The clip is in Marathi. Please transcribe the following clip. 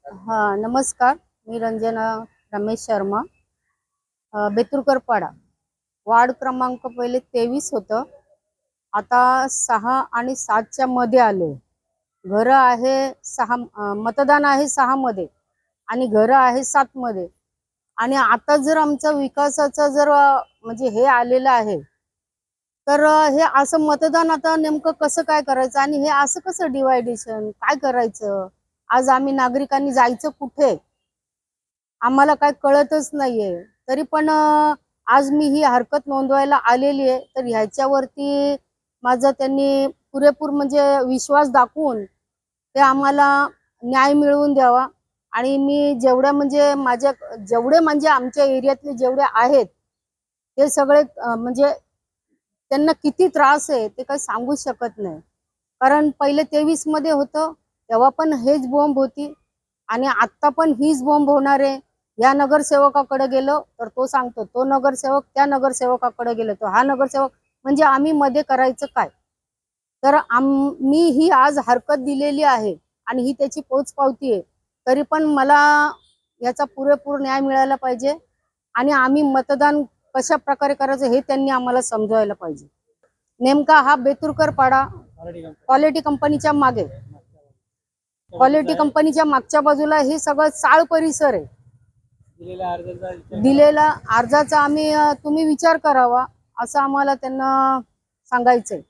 हाँ नमस्कार, मी रंजना रमेश शर्मा, बेतुरकरपाडा वार्ड क्रमांक पहिले 23 होतं, आता 6 आणि 7च्या मध्ये आले। घरं आहे 6, मतदान आहे 6 मध्ये आणि घरं आहे 7 मध्ये। आणि आता जर आमचा विकासाचा जर म्हणजे हे आलेलं आहे, तर हे असं मतदान आता नेमकं कसं काय करायचं आणि हे असं कसं डिवायडेशन काय करायचं? आज आम्ही नागरिकांनी जायचं कुठे आम्हाला काय कळतच नाहीये। तरी पण आज मी ही हरकत नोंदवायला आलेली आहे। तर ह्याच्यावरती माझा त्यांनी पुरेपूर म्हणजे विश्वास दाखवून ते आम्हाला न्याय मिळवून द्यावा। आणि मी जेवढ्या म्हणजे माझ्या जेवढे म्हणजे आमच्या एरियातले जेवढे आहेत ते सगळे म्हणजे त्यांना किती त्रास आहे ते काही सांगू शकत नाही। कारण पहिले 23 मध्ये होतं तेव्हा पण हेच बॉम्ब होती आणि आता पण हीच बॉम्ब होणार आहे। या नगरसेवकाकडे गेलो तर तो सांगतो, तो नगरसेवक त्या नगरसेवकाकडे गेलो तो हा नगरसेवक, म्हणजे आम्ही मध्ये करायचं काय? तर मी ही आज हरकत दिलेली आहे आणि ही त्याची पोचपावती आहे। तरी पण मला याचा पुरेपूर न्याय मिळायला पाहिजे आणि आम्ही मतदान कशा प्रकारे करायचं हे त्यांनी आम्हाला समजवायला पाहिजे। नेमका हा बेतुरकर पाडा क्वालिटी कंपनीच्या मागे, क्वालिटी कंपनीच्या मागच्या बाजूला हे सगळं चाळ परिसर आहे। दिलेला अर्जाचा आम्ही तुम्ही विचार करावा असं आम्हाला त्यांना सांगायचंय।